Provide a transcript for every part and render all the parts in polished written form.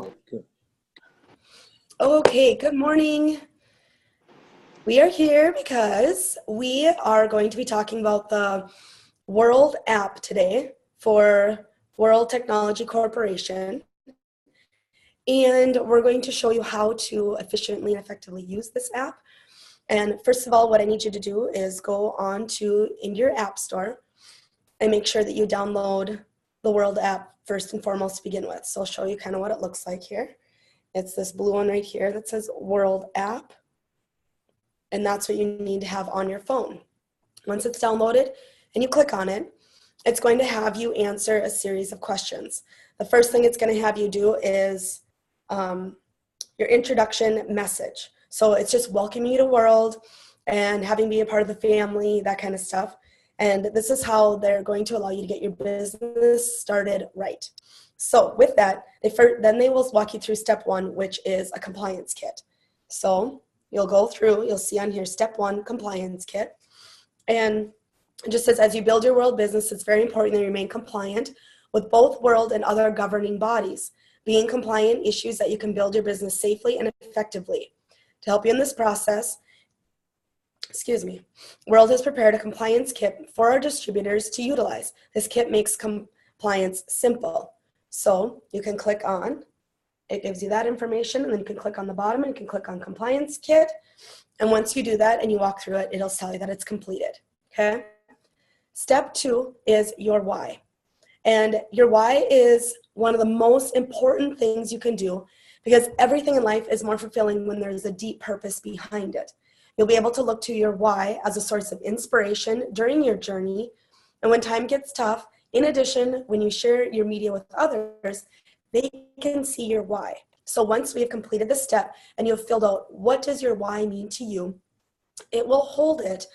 Good. Okay, good morning. We are here because we are going to be talking about the World app today for World Technology Corporation. And we're going to show you how to efficiently and effectively use this app. And first of all, what I need you to do is go on to in your app store and make sure that you download the World app first and foremost to begin with. So I'll show you kind of what it looks like here. It's this blue one right here that says World app. And that's what you need to have on your phone. Once it's downloaded and you click on it, it's going to have you answer a series of questions. The first thing it's going to have you do is your introduction message. So it's just welcoming you to World and having be a part of the family, that kind of stuff. And this is how they're going to allow you to get your business started right. So with that, then they will walk you through step one, which is a compliance kit. So you'll go through, you'll see on here, step one, compliance kit. And it just says, as you build your World business, it's very important that you remain compliant with both World and other governing bodies. Being compliant issues that you can build your business safely and effectively. To help you in this process, World has prepared a compliance kit for our distributors to utilize. This kit makes compliance simple. So you can click on, it gives you that information, and then you can click on the bottom and you can click on compliance kit. And once you do that and you walk through it, it'll tell you that it's completed, okay? Step two is your why. And your why is one of the most important things you can do because everything in life is more fulfilling when there's a deep purpose behind it. You'll be able to look to your why as a source of inspiration during your journey. And when time gets tough, in addition, when you share your media with others, they can see your why. So once we have completed this step and you've filled out what does your why mean to you, it will hold it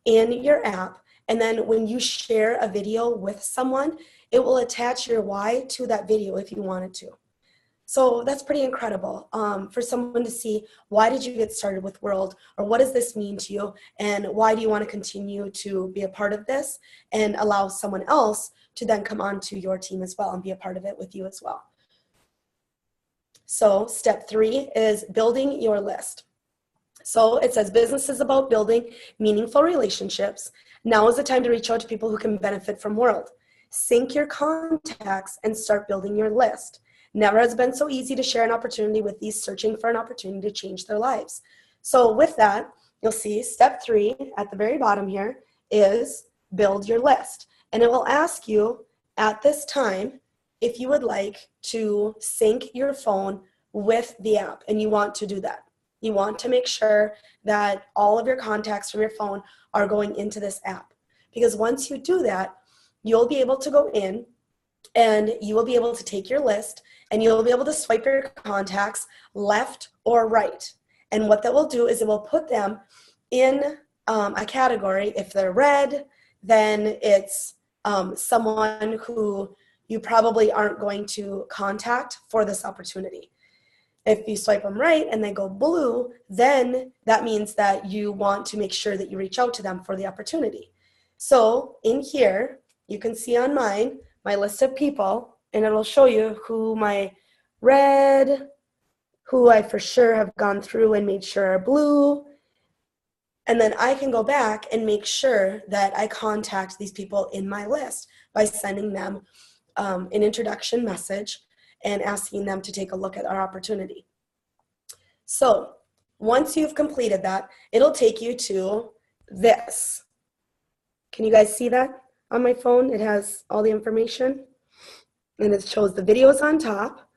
in your app. And then when you share a video with someone, it will attach your why to that video if you wanted to. So that's pretty incredible for someone to see, why did you get started with World, or what does this mean to you, and why do you want to continue to be a part of this and allow someone else to then come on to your team as well and be a part of it with you as well. So step three is building your list. So it says business is about building meaningful relationships. Now is the time to reach out to people who can benefit from World. Sync your contacts and start building your list. Never has been so easy to share an opportunity with these searching for an opportunity to change their lives. So with that, you'll see step three at the very bottom here is build your list. And it will ask you at this time if you would like to sync your phone with the app, and you want to do that. You want to make sure that all of your contacts from your phone are going into this app. Because once you do that, you'll be able to go in and you will be able to take your list and you'll be able to swipe your contacts left or right. And what that will do is it will put them in a category. If they're red, then it's someone who you probably aren't going to contact for this opportunity. If you swipe them right and they go blue, then that means that you want to make sure that you reach out to them for the opportunity. So in here, you can see on mine, my list of people, and it'll show you who my red, who I for sure have gone through and made sure are blue. And then I can go back and make sure that I contact these people in my list by sending them an introduction message and asking them to take a look at our opportunity. So once you've completed that, it'll take you to this. Can you guys see that on my phone? It has all the information and it shows the videos on top.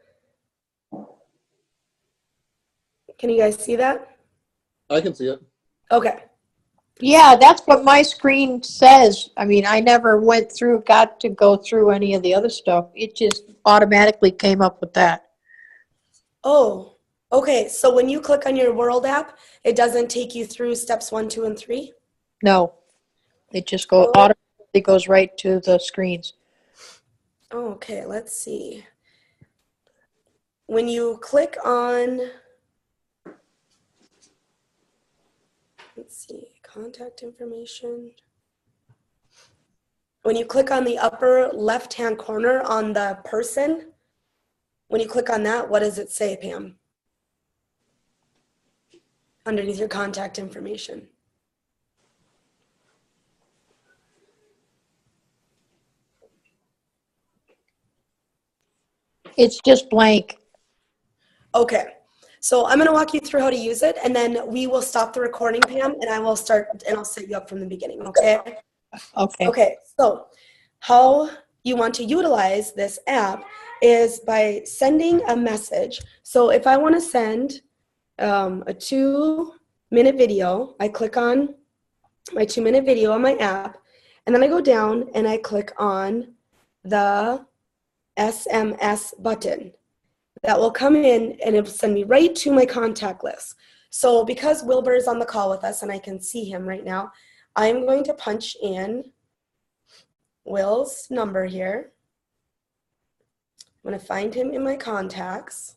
Can you guys see that? I can see it. Okay. Yeah, that's what my screen says. I mean, I never got to go through any of the other stuff. It just automatically came up with that. Oh, okay. So when you click on your World app, it doesn't take you through steps 1, 2, and 3? No, it just automatically goes right to the screens. Okay, let's see. When you click on, let's see, contact information. When you click on the upper left-hand corner on the person, When you click on that, what does it say, Pam? Underneath your contact information. It's just blank. Okay. So I'm going to walk you through how to use it, and then we will stop the recording, Pam, and I will start, and I'll set you up from the beginning, okay? Okay. Okay, so how you want to utilize this app is by sending a message. So if I want to send a 2-minute video, I click on my 2-minute video on my app, and then I go down and I click on the SMS button. That will come in and it will send me right to my contact list. So because Wilbur is on the call with us and I can see him right now, I'm going to punch in Will's number here. I'm going to find him in my contacts.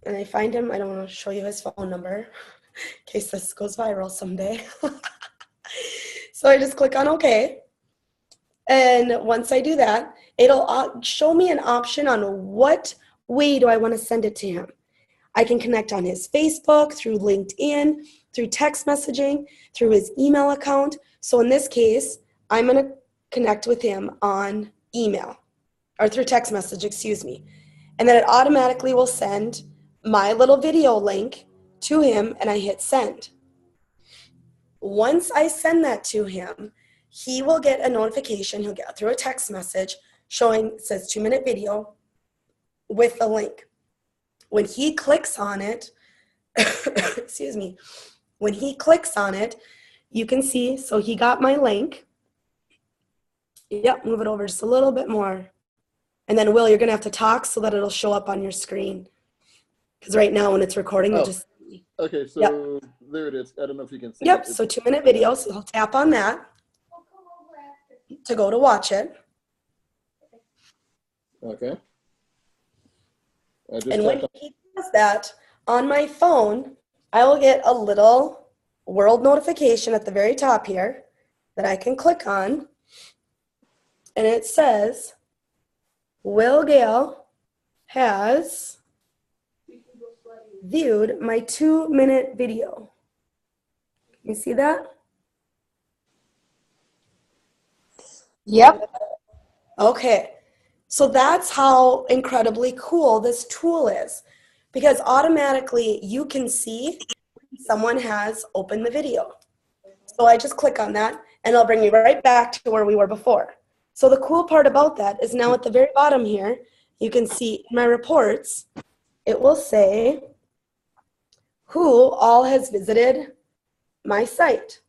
And I find him, I don't want to show you his phone number in case this goes viral someday. So I just click on OK. And once I do that, it'll show me an option on what way do I want to send it to him. I can connect on his Facebook, through LinkedIn, through text messaging, through his email account. So in this case, I'm going to connect with him on email, or through text message, excuse me. And then it automatically will send my little video link to him, and I hit send. Once I send that to him, he will get a notification. He'll get through a text message showing, it says 2-minute video with the link. When he clicks on it, excuse me, when he clicks on it, you can see, so he got my link. Yep, move it over just a little bit more. And then, Will, you're going to have to talk so that it'll show up on your screen. Because right now when it's recording, you'll just... Okay, so yep. There it is. I don't know if you can see Yep, it. so 2-minute video, so I'll tap on that to go to watch it. Okay. And when he does that, on my phone, I will get a little world notification at the very top here that I can click on. And it says, Will Gale has viewed my 2-minute video. You see that? Yep. Okay. So that's how incredibly cool this tool is, because automatically you can see when someone has opened the video. So I just click on that and it'll bring me right back to where we were before. So the cool part about that is now at the very bottom here, you can see in my reports, it will say who all has visited my site.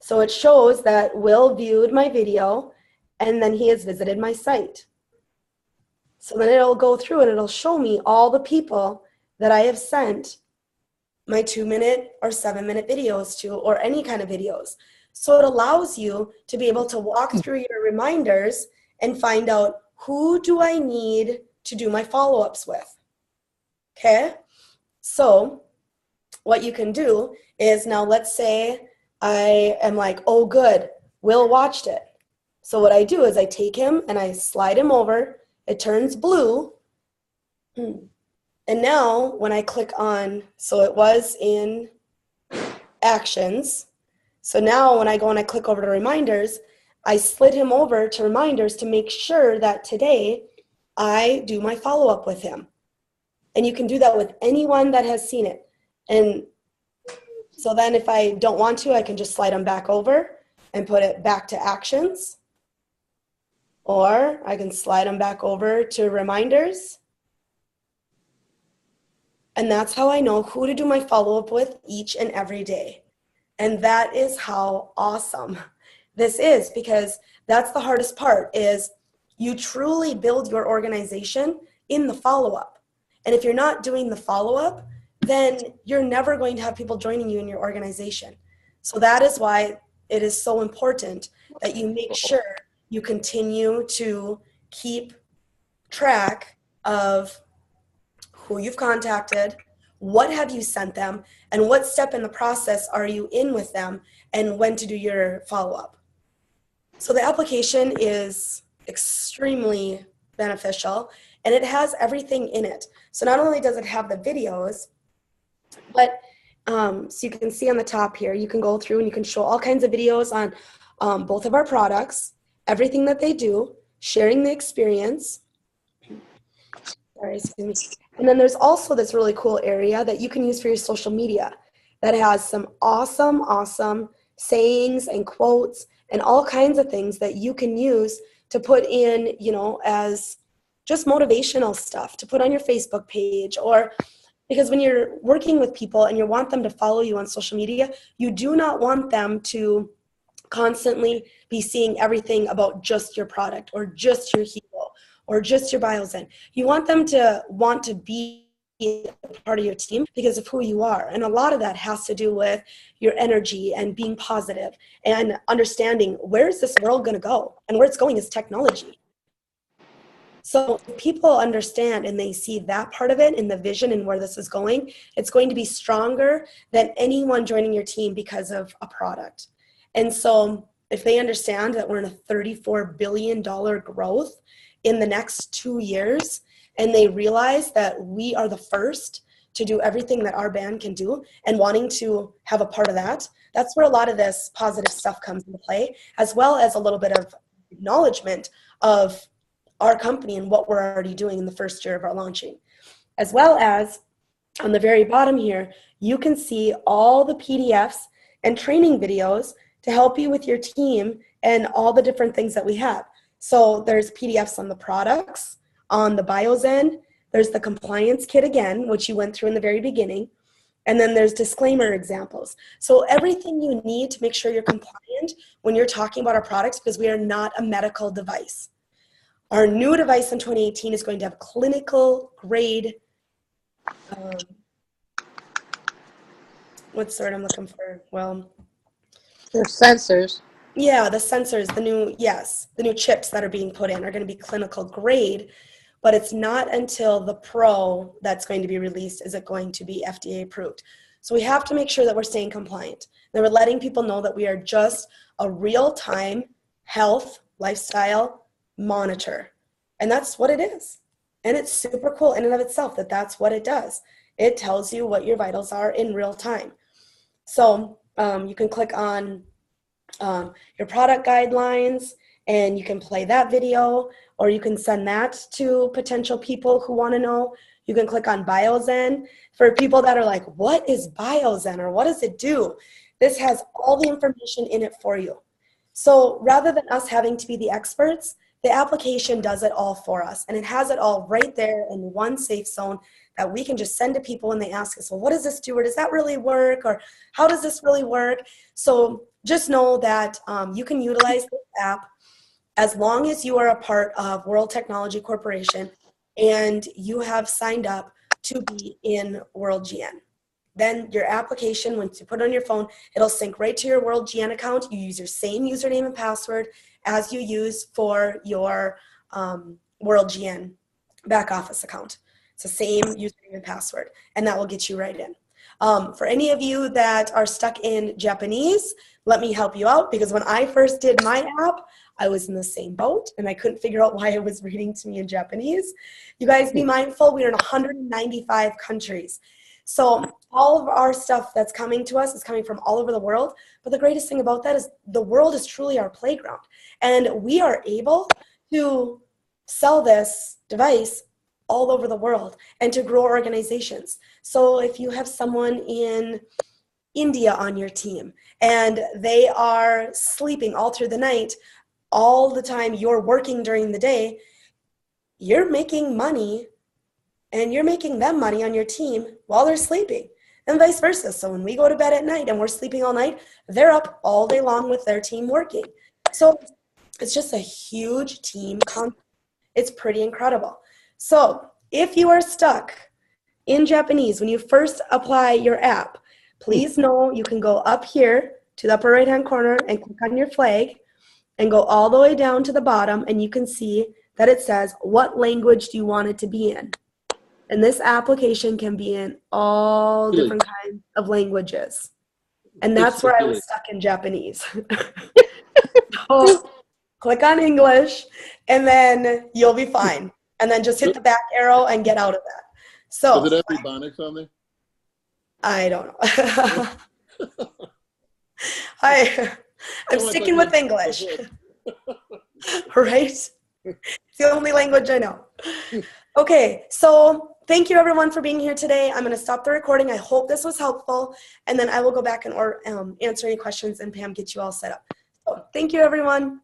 So it shows that Will viewed my video and then he has visited my site. So then it'll go through and it'll show me all the people that I have sent my 2-minute or 7-minute videos to, or any kind of videos. So it allows you to be able to walk through your reminders and find out who do I need to do my follow-ups with. Okay? So what you can do is, now let's say I am like, oh good, Will watched it. So what I do is I take him and I slide him over. It turns blue. And now when I click on, so it was in actions. So now when I go and I click over to reminders, I slid him over to reminders to make sure that today I do my follow-up with him. And you can do that with anyone that has seen it. And so then if I don't want to, I can just slide them back over and put it back to actions. Or I can slide them back over to reminders. And that's how I know who to do my follow-up with each and every day. And that is how awesome this is, because that's the hardest part, is you truly build your organization in the follow-up. And if you're not doing the follow-up, then you're never going to have people joining you in your organization. So that is why it is so important that you make sure you continue to keep track of who you've contacted, what have you sent them, and what step in the process are you in with them, and when to do your follow-up. So the application is extremely beneficial, and it has everything in it. So not only does it have the videos, but so you can see on the top here, you can go through and you can show all kinds of videos on both of our products, everything that they do, sharing the experience. Sorry, excuse me. And then there's also this really cool area that you can use for your social media that has some awesome, awesome sayings and quotes and all kinds of things that you can use to put in, you know, as just motivational stuff to put on your Facebook page. Or because when you're working with people and you want them to follow you on social media, you do not want them to constantly be seeing everything about just your product or just your hero or just your Biozen. You want them to want to be part of your team because of who you are. And a lot of that has to do with your energy and being positive and understanding where is this world going to go, and where it's going is technology. So if people understand and they see that part of it in the vision and where this is going, it's going to be stronger than anyone joining your team because of a product. And so if they understand that we're in a $34 billion growth in the next 2 years, and they realize that we are the first to do everything that our band can do and wanting to have a part of that, that's where a lot of this positive stuff comes into play, as well as a little bit of acknowledgement of our company and what we're already doing in the first year of our launching. As well as on the very bottom here, you can see all the PDFs and training videos to help you with your team and all the different things that we have. So there's PDFs on the products, on the Biozen, there's the compliance kit again, which you went through in the very beginning, and then there's disclaimer examples. So everything you need to make sure you're compliant when you're talking about our products, because we are not a medical device. Our new device in 2018 is going to have clinical grade, what's the word I'm looking for? Well, The sensors. yeah, the sensors, the new chips that are being put in are going to be clinical grade, but it's not until the Pro that's going to be released is it going to be FDA approved. So we have to make sure that we're staying compliant. And we're letting people know that we are just a real-time health lifestyle monitor. And that's what it is. And it's super cool in and of itself that that's what it does. It tells you what your vitals are in real time. So you can click on your product guidelines and you can play that video, or you can send that to potential people who want to know. You can click on Biozen. For people that are like, what is Biozen or what does it do? This has all the information in it for you. So rather than us having to be the experts, the application does it all for us, and it has it all right there in one safe zone that we can just send to people when they ask us, well, what does this do, or does that really work, or how does this really work? So just know that you can utilize this app as long as you are a part of World Technology Corporation and you have signed up to be in World GN. Then your application, once you put it on your phone, it'll sync right to your World GN account. You use your same username and password as you use for your World GN back office account. It's the same username and password, and that will get you right in. For any of you that are stuck in Japanese, let me help you out, because when I first did my app, I was in the same boat and I couldn't figure out why it was reading to me in Japanese. You guys be mindful, we're in 195 countries. So all of our stuff that's coming to us is coming from all over the world. But the greatest thing about that is the world is truly our playground. And we are able to sell this device all over the world and to grow organizations. So if you have someone in India on your team and they are sleeping all through the night, all the time you're working during the day, you're making money and you're making them money on your team while they're sleeping, and vice versa. So when we go to bed at night and we're sleeping all night, they're up all day long with their team working. So it's just a huge team concept. It's pretty incredible. So if you are stuck in Japanese when you first apply your app, please know you can go up here to the upper right-hand corner and click on your flag and go all the way down to the bottom, and you can see that it says, what language do you want it to be in? And this application can be in all different kinds of languages. And that's where I was stuck in Japanese. So click on English, and then you'll be fine. And then just hit the back arrow and get out of that. So Does it have Ebonics on there? I don't know. I'm sticking with English. Right? It's the only language I know. Okay, so thank you everyone for being here today. I'm going to stop the recording. I hope this was helpful, and then I will go back and answer any questions, and Pam, get you all set up. So thank you everyone.